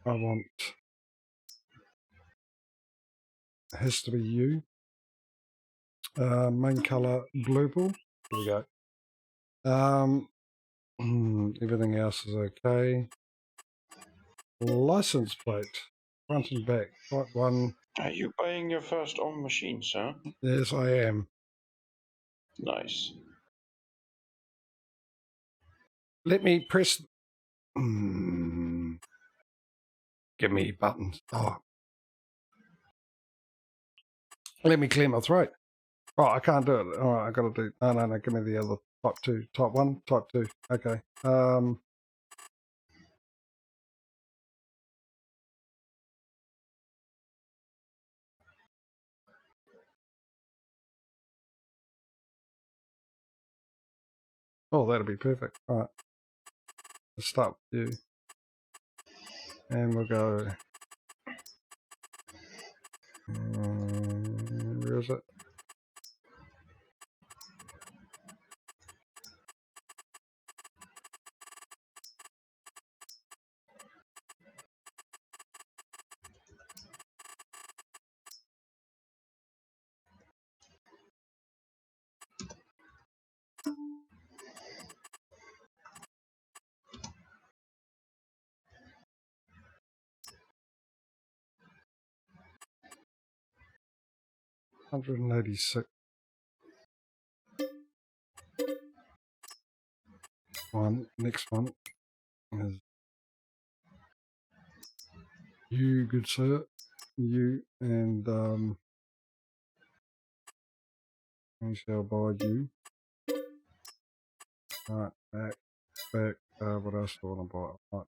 I want has to be you. Main color blue ball. Here we go. Everything else is okay. License plate, front and back. Type 1. Are you buying your first own machine, sir? Yes, I am. Nice. Let me press. Give me buttons. Oh. Let me clear my throat. Oh, I can't do it. All right, I got to do. No. Give me the other type 2. Type 1, type 2. Okay. Oh, that'll be perfect. All right. Let's start with you. And we'll go. Where is it? $186. Next one is you, good sir. You and we shall buy you. Right, back. What else do I want to buy? Right.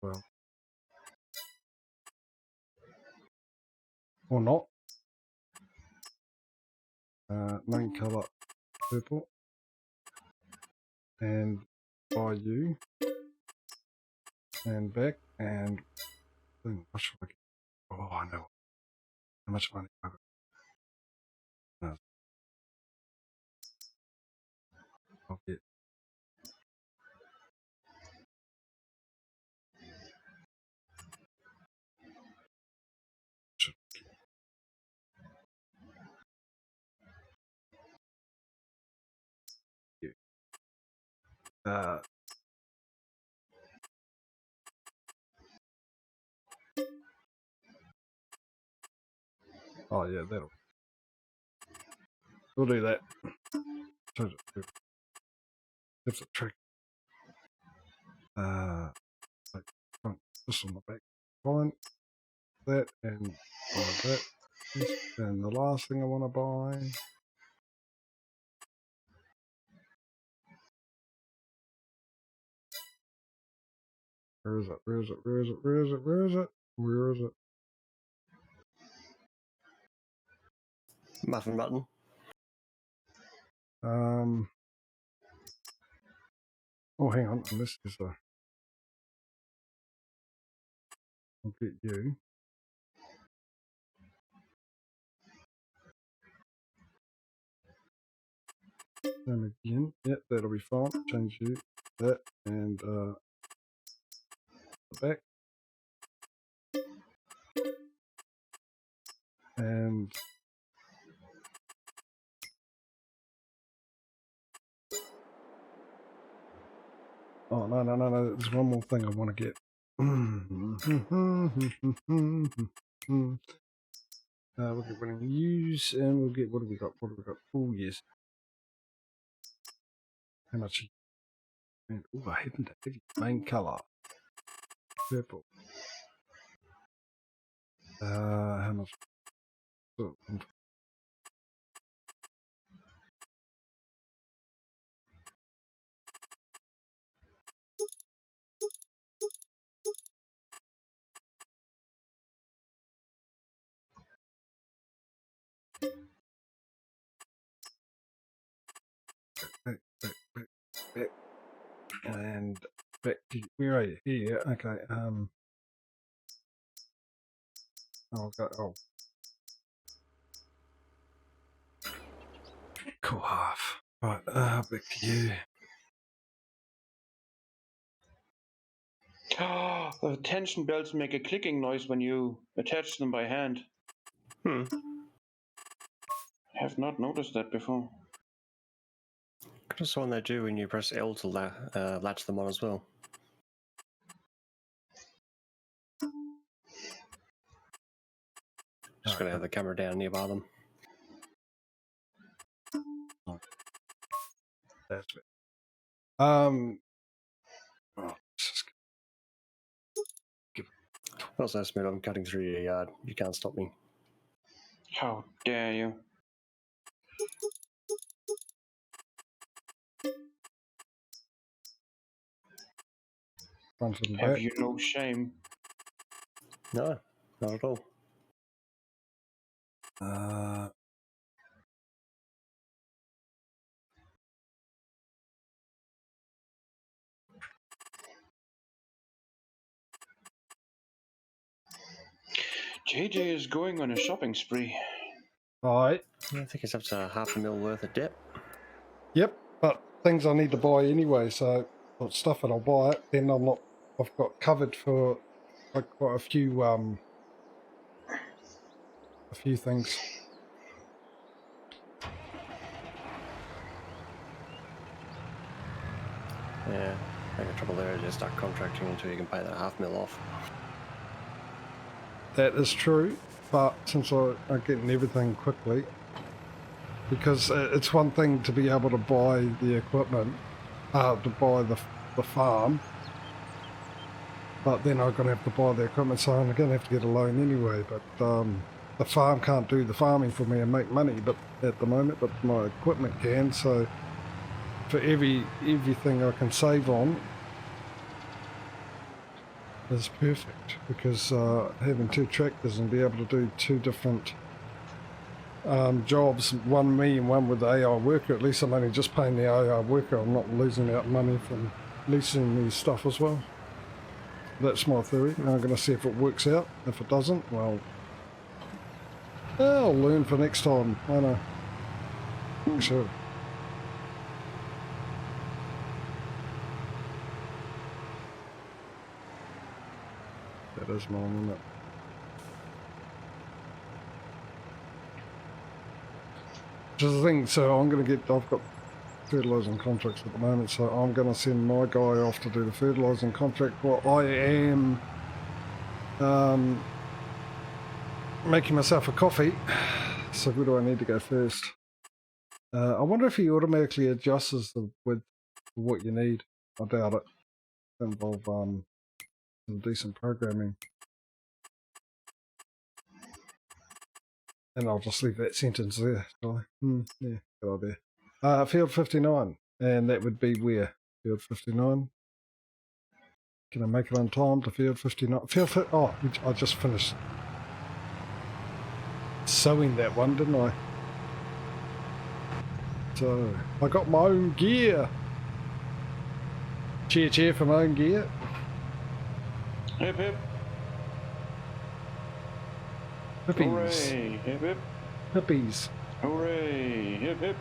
Well, or not. Main color purple, and buy you, and back, and then what should I get? Oh, I know how much money I got. No, I'll get. You. Oh yeah, that'll. We'll do that. That's a trick. Like front, this on the back. Fine. That and that. And the last thing I want to buy. Where is it? Where is it? Where is it? Where is it? Where is it? Where is it? Muffin button. Oh, hang on. This is a. I'll get you. And again. Yep, that'll be fine. Change you. That and the back. And oh no! There's one more thing I want to get. We'll get running use, and we'll get what have we got? What have we got? Oh yes. How much? And oh, I hidden that main color, purple. How much? Oh, back, and back to where are you? Here, okay. I'll go. Oh, cool half. Right, back to you. The tension belts make a clicking noise when you attach them by hand. Hmm. I have not noticed that before. Could have sworn they do when you press L to latch them on as well. Just gotta have the camera down nearby them. That's it. Oh, Also, Smith, I'm cutting through your yard. You can't stop me. How dare you? front and Have back. you no shame? No, not at all. JJ is going on a shopping spree. Alright. I think it's up to $500,000 worth of debt. Yep, but things I need to buy anyway, so got stuff and I'll buy it. Then I've got covered for like quite a few things. Yeah, I think the trouble there is just start contracting until you can pay that $500,000 off. That is true, but since I'm getting everything quickly, because it's one thing to be able to buy the equipment, to buy the farm, but then I'm going to have to buy the equipment, so I'm going to have to get a loan anyway. But the farm can't do the farming for me and make money, but at the moment, but my equipment can. So for everything I can save on is perfect, because having two tractors and be able to do two different jobs, one me and one with the AI worker, at least I'm only just paying the AI worker. I'm not losing out money from leasing the stuff as well. That's my theory. I'm going to see if it works out. If it doesn't, well, I'll learn for next time. I know. Sure. That is mine, isn't it? Which is the thing, so I'm going to I've got fertilising contracts at the moment, so I'm going to send my guy off to do the fertilising contract while I am making myself a coffee. So where do I need to go first? I wonder if he automatically adjusts the width for what you need. I doubt it. Involve some decent programming. And I'll just leave that sentence there, shall I? Yeah, good idea. Field 59, and that would be where? Field 59. Can I make it on time to field 59? Oh, I just finished sewing that one, didn't I? So, I got my own gear. Cheer for my own gear. Hip hip. Hippies. Hooray. Hip hip. Hippies. Hooray. Hip hip.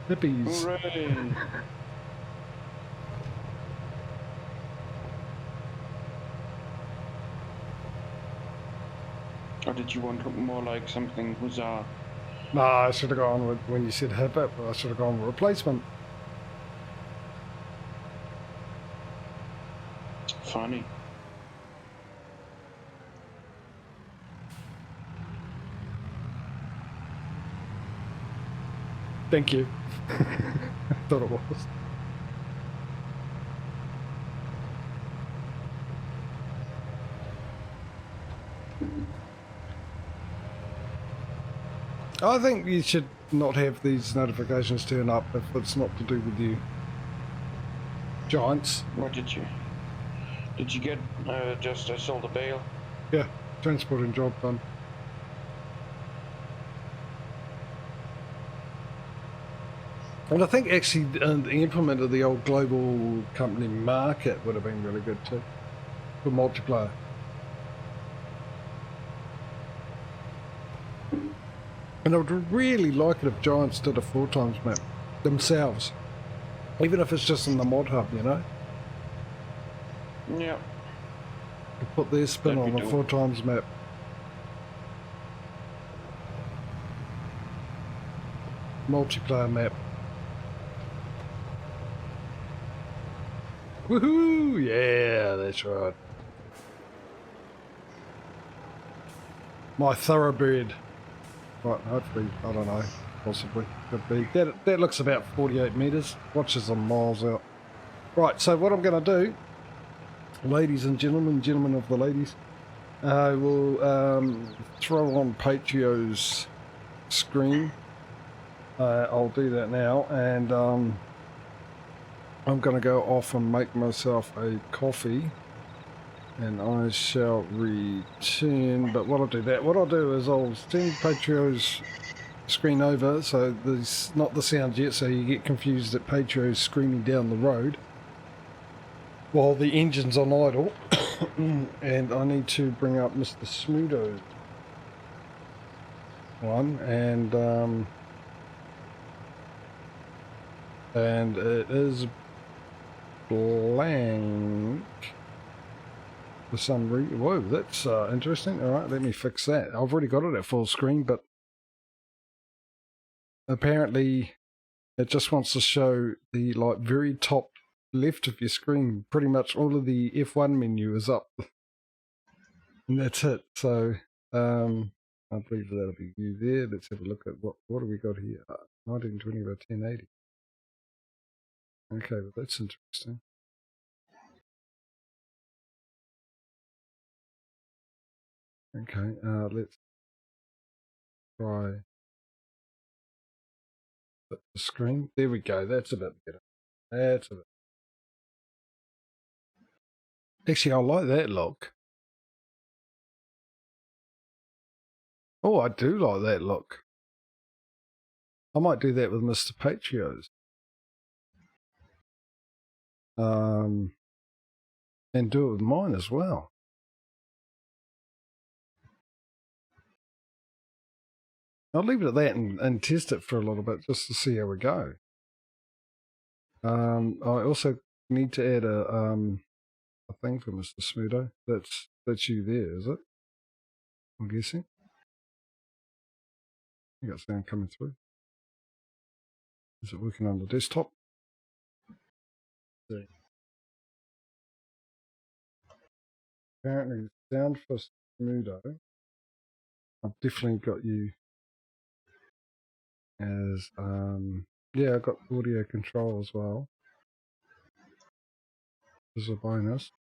Hippies. Hooray. Or did you want more like something huzzah? Nah, I should have gone with, when you said hip hip, I should have gone with replacement. Funny. Thank you. I thought it was. I think you should not have these notifications turn up if it's not to do with you. Giants. What did you get just sold a bale? Yeah, transporting job done. And I think actually the implement of the old global company market would have been really good too, for multiplayer. And I would really like it if Giants did a 4x map themselves, even if it's just in the mod hub, you know? Yeah. put their spin That we on a do. 4x map. Multiplayer map. Woohoo! Yeah, that's right. My thoroughbred. Right, hopefully, I don't know, possibly, could be. That looks about 48 metres. Watches them miles out. Right, so what I'm going to do, ladies and gentlemen of the ladies, I will throw on Patrio's screen. I'll do that now, and I'm going to go off and make myself a coffee, and I shall return. But what I'll do is I'll send Patrio's screen over, so there's not the sound yet, so you get confused that Patrio's screaming down the road while the engine's on idle. And I need to bring up Mr. Smudo's one, and it is blank for some reason. Whoa, that's interesting. All right, let me fix that. I've already got it at full screen, but apparently it just wants to show the very top left of your screen. Pretty much all of the F1 menu is up, and that's it. So I believe that'll be you there. Let's have a look at what do we got here. 1920 by 1080. Okay, well that's interesting. Okay, let's try the screen. There we go. That's a bit better. That's a bit. Actually, I like that look. Oh, I do like that look. I might do that with Mr. Patrio's. And do it with mine as well. I'll leave it at that and test it for a little bit just to see how we go. I also need to add a thing for Mr. Smudo. That's you there, is it? I'm guessing. You got sound coming through. Is it working on the desktop? See. Apparently, sound for Smudo. I've definitely got you as yeah, I've got audio control as well. As a bonus.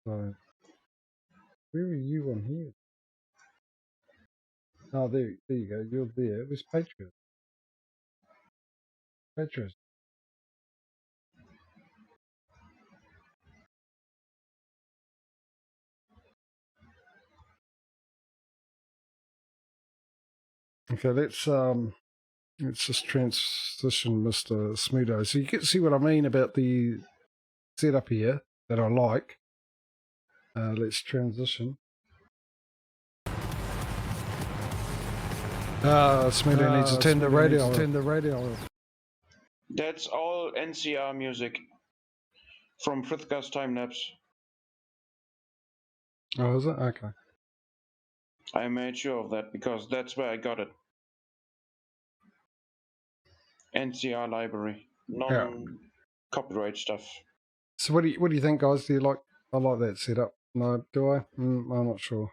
So where are you on here? Oh, there you go. You're there. It was Patrio. Patrio. Okay, let's just transition Mr. Smudo. So you get to see what I mean about the setup here that I like. Let's transition. Smudo needs to turn the radio. Turn the radio off. That's all NCR music from Frithga's time lapse. Oh, is it? Okay. I made sure of that because that's where I got it. NCR library, non-copyright stuff. So what do you think, guys? Do you like? I like that setup. No, do I? I'm not sure.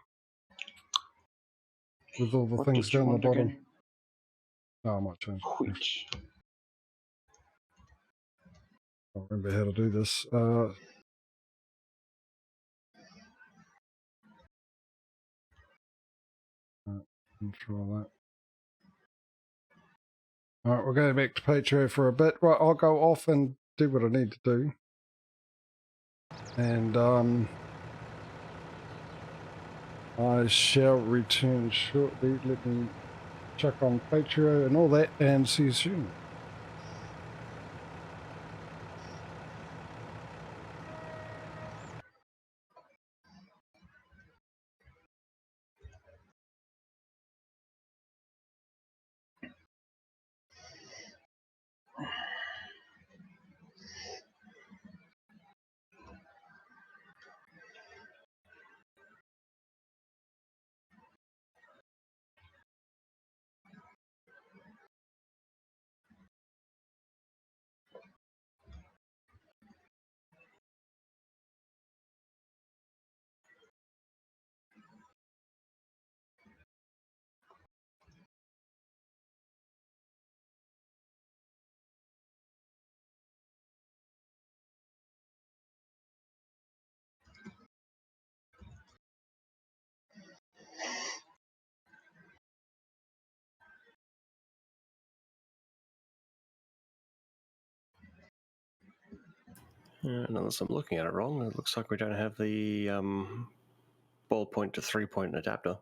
With all the What things did you down the want bottom. again? Oh, I might change. Which? I remember how to do this. Control that. All right, we're going back to Patrio for a bit. Right, I'll go off and do what I need to do. And I shall return shortly. Let me check on Patrio and all that, and see you soon. Unless I'm looking at it wrong, it looks like we don't have the ballpoint to 3-point adapter.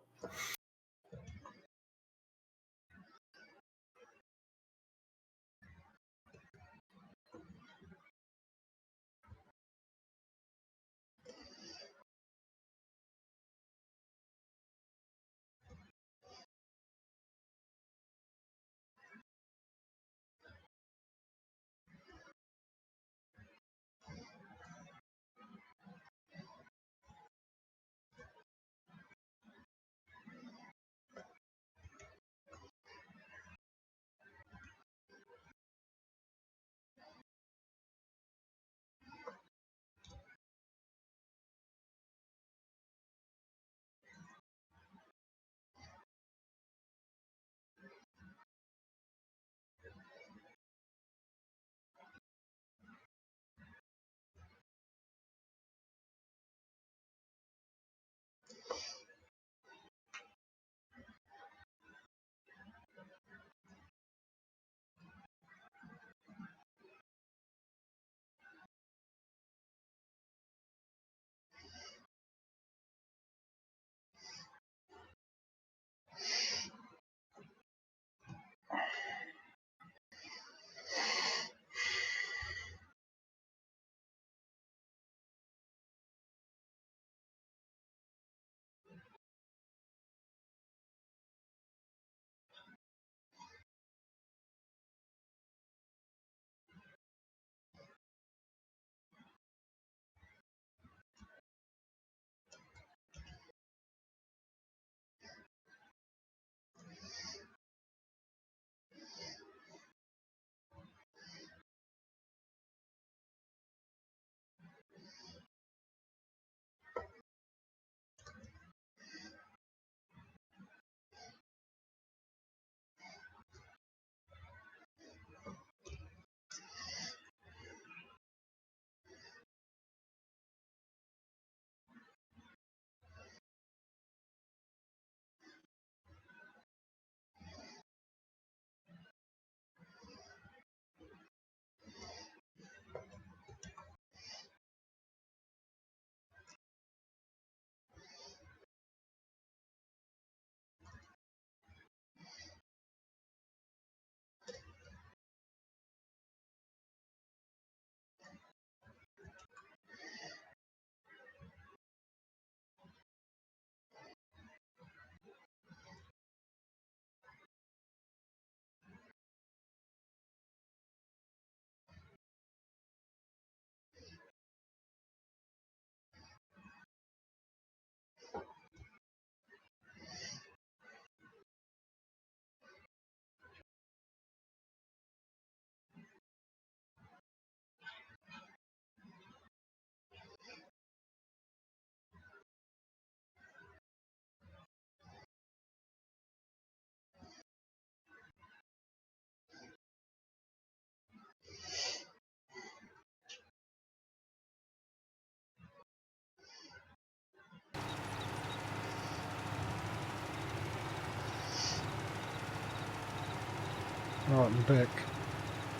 Right, I'm back.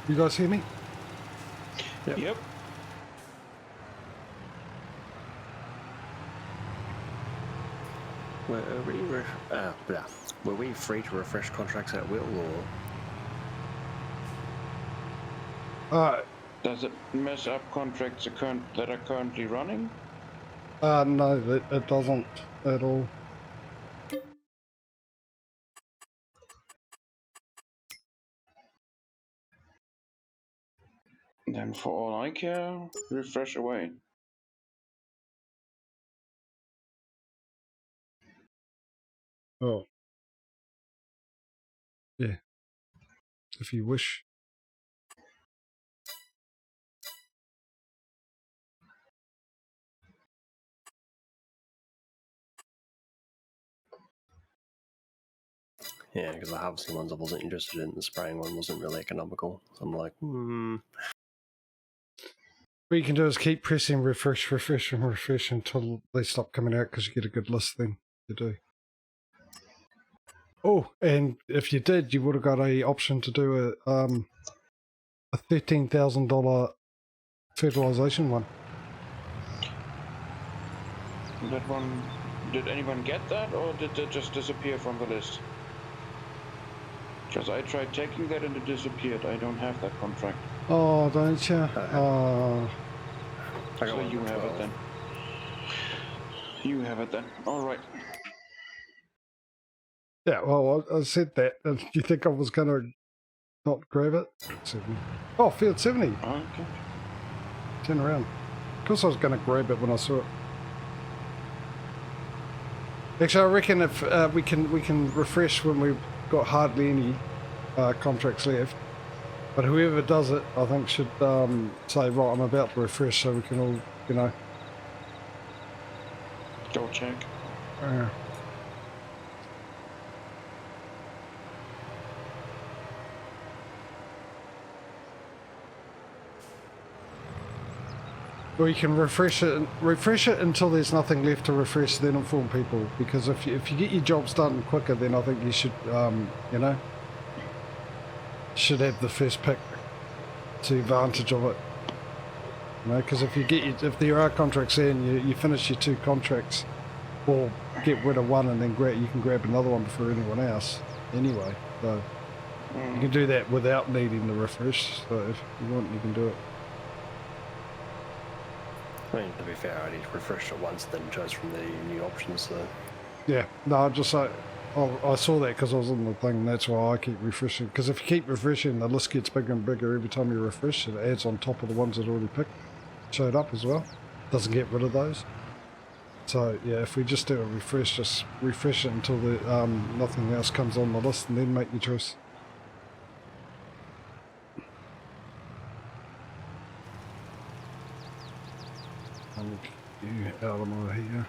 You guys hear me? Yep. Were we free to refresh contracts at will, or? Does it mess up contracts that are currently running? No, it doesn't at all. Then for all I care, refresh away. Oh. Yeah. If you wish. Yeah, because the harvesting ones I wasn't interested in. The spraying one wasn't really economical. So I'm like, What you can do is keep pressing refresh, refresh, and refresh until they stop coming out because you get a good list then to do. Oh, and if you did, you would have got a option to do a $13,000 fertilisation one. That one, did anyone get that, or did it just disappear from the list? Because I tried taking that and it disappeared. I don't have that contract. Oh, don't you? I got So one you for have 12. it then. You have it then. All right. Yeah, well, I said that. Do you think I was going to not grab it? 70. Oh, field 70. Okay. Turn around. Of course I was going to grab it when I saw it. Actually, I reckon if we can refresh when we've got hardly any contracts left. But whoever does it, I think, should say, right, I'm about to refresh, so we can all, you know. Go check. Or you can refresh it until there's nothing left to refresh, then inform people. Because if you get your jobs done quicker, then I think you should, you know, should have the first pick to advantage of it. You know, because if there are contracts there and you finish your 2 contracts, or get rid of one and then you can grab another one before anyone else. Anyway, so you can do that without needing the refresh. So if you want, you can do it. I mean, to be fair, I already refreshed it once, then chose from the new options, so... Yeah, no, I saw that because I was on the thing, that's why I keep refreshing. Because if you keep refreshing, the list gets bigger and bigger every time you refresh. It adds on top of the ones that already showed up as well. Doesn't get rid of those. So yeah, if we just do a refresh, just refresh it until the nothing else comes on the list, and then make your choice. I'll get you out of my here.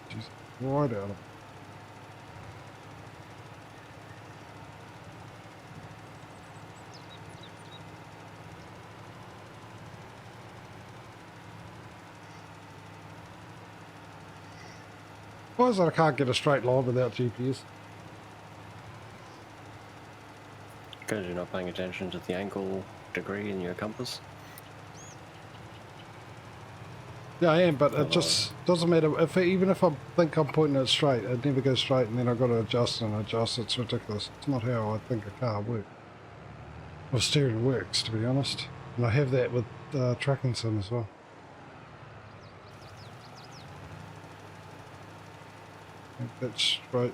Just right out of it. Why is it I can't get a straight line without GPS? Because you're not paying attention to the angle degree in your compass. Yeah, I am, but it just doesn't matter. Even if I think I'm pointing it straight, it never goes straight, and then I've got to adjust and adjust. It's ridiculous. It's not how I think a car works. Or steering works, to be honest. And I have that with tracking sim as well. I think that's straight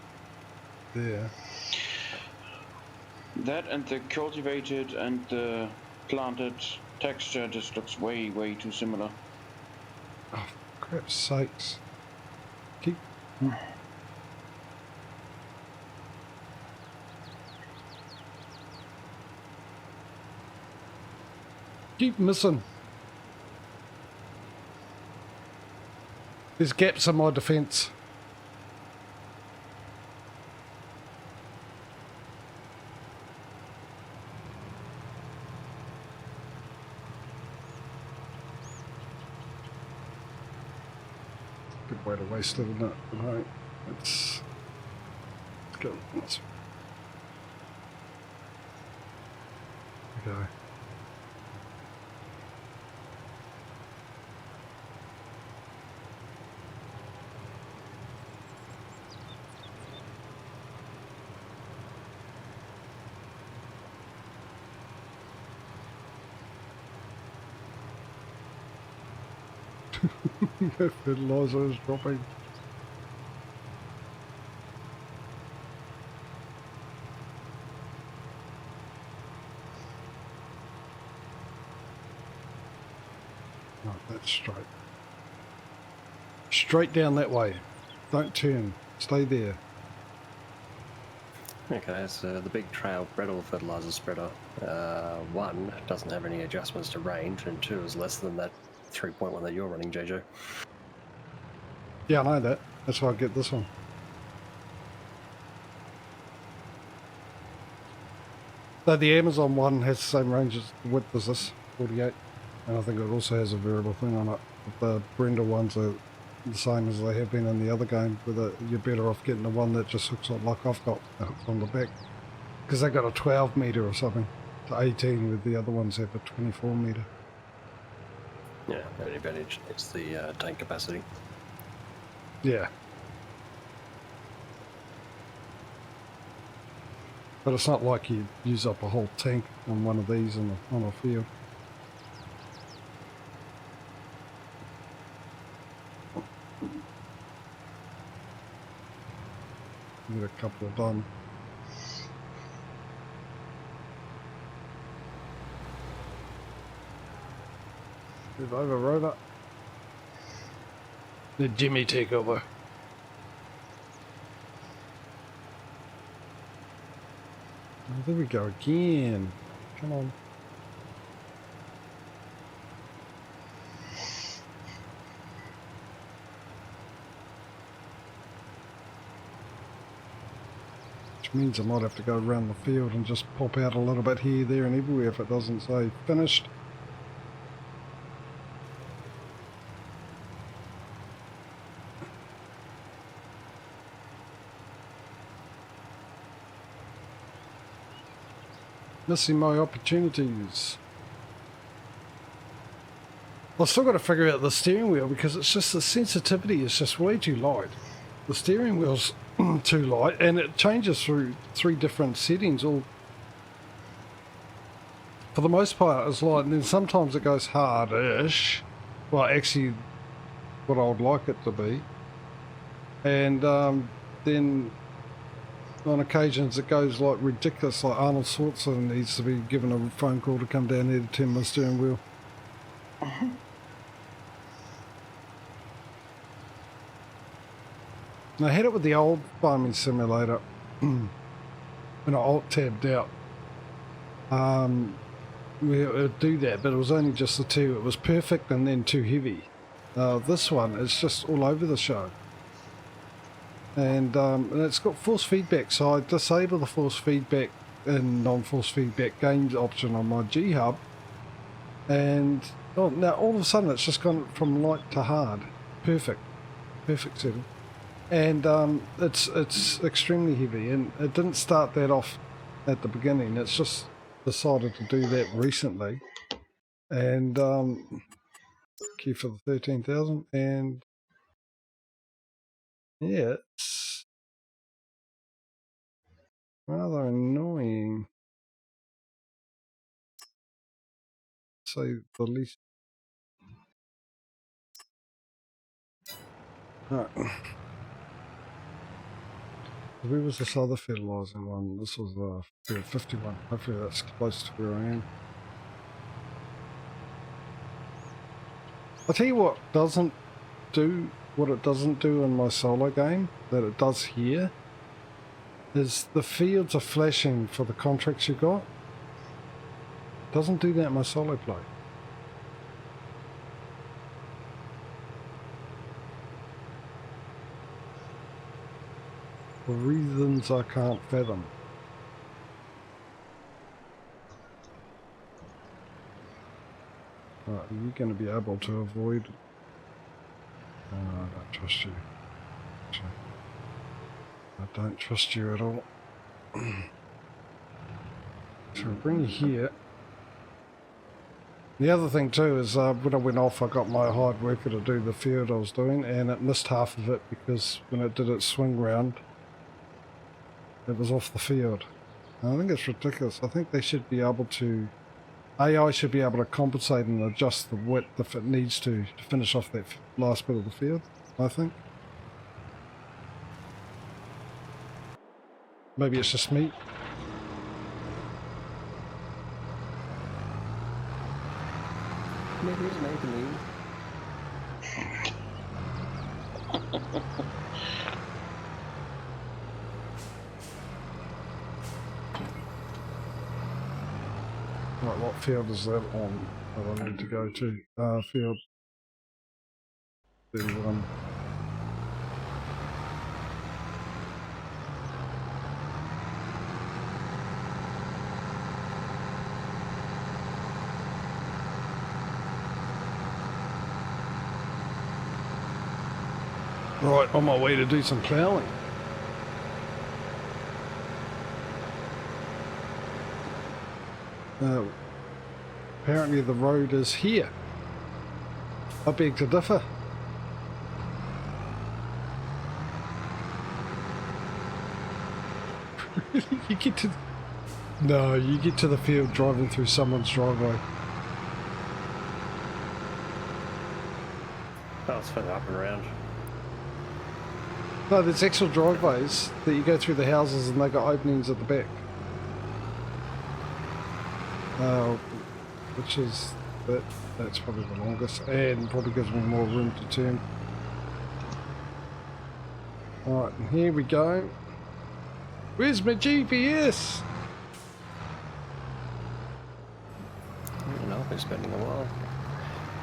there. That and the cultivated and the planted texture just looks way, way too similar. Oh, for crap's sakes. Keep missing. There's gaps in my defence. Good way to waste it, isn't it? Right. Let's go. Let's go. Fertilizer is dropping. Oh, that's straight. Straight down that way. Don't turn. Stay there. Okay, so the big trail brittle fertilizer spreader. 1 doesn't have any adjustments to range, and 2 is less than that 3.1 that you're running, JJ. Yeah, I know that. That's why I get this one. So the Amazon one has the same range as the width as this, 48. And I think it also has a variable thing on it. But the Brenda ones are the same as they have been in the other game, where you're better off getting the one that just hooks on like I've got on the back. Because they got a 12 metre or something to 18, with the other ones have a 24 metre. Yeah, the only advantage is the tank capacity. Yeah. But it's not like you use up a whole tank on one of these on a field. Get a couple done. Move over, Rover. Let Jimmy take over. Oh, there we go again. Come on. Which means I might have to go around the field and just pop out a little bit here, there and everywhere if it doesn't say finished. Missing my opportunities. I've still got to figure out the steering wheel, because it's just the sensitivity is just way too light. The steering wheel's too light, and it changes through 3 different settings. All for the most part it's light, and then sometimes it goes hard-ish. Well, actually, what I would like it to be, and then on occasions it goes like ridiculous, like Arnold Schwarzenegger needs to be given a phone call to come down here to turn my steering wheel. And I had it with the old farming simulator when I alt-tabbed out. It would do that, but it was only just the 2. It was perfect and then too heavy. This one is just all over the show. And it's got force feedback, so I disable the force feedback and non-force feedback games option on my G-Hub, and now all of a sudden it's just gone from light to hard. Perfect setting. And it's extremely heavy, and it didn't start that off at the beginning. It's just decided to do that recently. And key for the 13,000, and yeah, it's rather annoying, to say the least. Right. Where was this other fertilizer one? This was the 51. Hopefully that's close to where I am. I'll tell you what doesn't do what it doesn't do in my solo game that it does here is the fields are flashing for the contracts you got. It doesn't do that in my solo play. For reasons I can't fathom. Right, are you going to be able to avoid? I don't trust you. Actually, I don't trust you at all. So I'll bring you here. The other thing too is when I went off, I got my hired worker to do the field I was doing, and it missed half of it because when it did its swing round, it was off the field. And I think it's ridiculous. I think they should be able to, AI should be able to compensate and adjust the width if it needs to finish off that last bit of the field, I think. Maybe it's just me. Maybe it's maybe me. Right, what field is that on that I need to go to? Field 31. Right, on my way to do some ploughing. Apparently the road is here. I beg to differ. You get to... No, you get to the field driving through someone's driveway. Oh, it's further up and around. No, there's actual driveways that you go through the houses and they got openings at the back. Which is... that's probably the longest and probably gives me more room to turn. Alright, and here we go. Where's my GPS? You know, I've been spending a while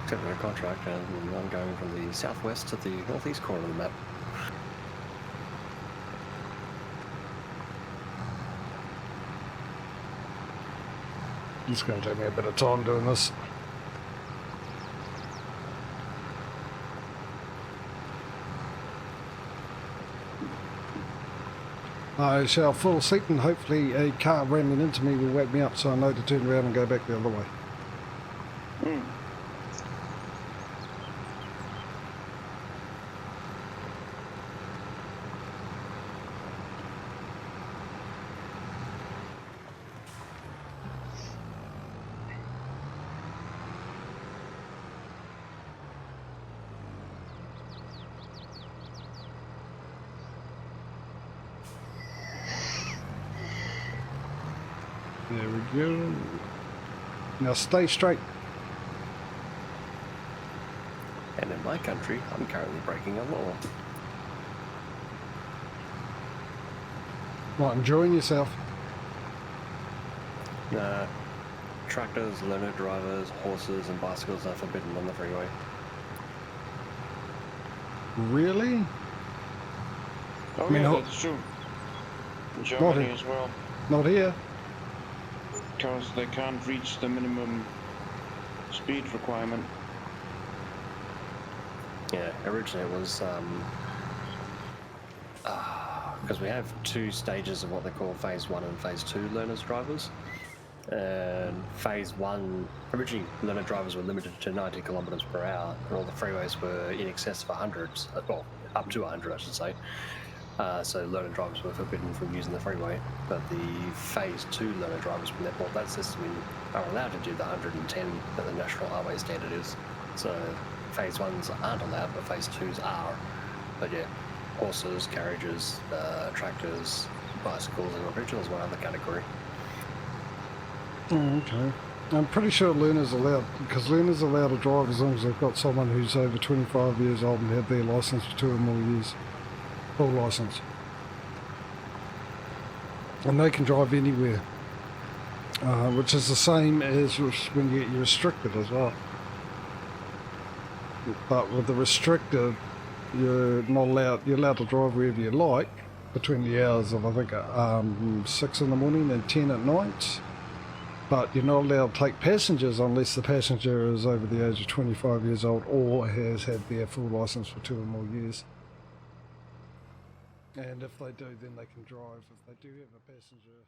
accepting a contract and I'm going from the southwest to the northeast corner of the map. It's going to take me a bit of time doing this. I shall fall asleep and hopefully a car ramming into me will wake me up so I know to turn around and go back the other way. There we go. Now stay straight. And in my country, I'm currently breaking a law. Right, enjoying yourself. Tractors, learner drivers, horses and bicycles are forbidden on the freeway. Really? Oh, I mean, yeah, ho- that's true. In Germany as well. Not here. Because they can't reach the minimum speed requirement. Yeah, originally it was because we have two stages of what they call phase 1 and phase 2 learners drivers. And phase 1, originally learner drivers were limited to 90 kilometers per hour, and all the freeways were in excess of 100, well, up to 100 I should say. So learner drivers were forbidden from using the freeway, but the phase 2 learner drivers, when they brought that system in, are allowed to do the 110 that the national highway standard is. So phase 1s aren't allowed, but phase 2s are. But yeah, horses, carriages, tractors, bicycles, and originals one other category. Oh, okay. I'm pretty sure learners are allowed, because learners are allowed to drive as long as they've got someone who's over 25 years old and had their licence for 2 or more years. Full licence. And they can drive anywhere. Which is the same as when you get your restricted as well. But with the restricted, you're not allowed, you're allowed to drive wherever you like between the hours of, I think, 6 in the morning and 10 at night. But you're not allowed to take passengers unless the passenger is over the age of 25 years old or has had their full licence for 2 or more years. And if they do, then they can drive. If they do have a passenger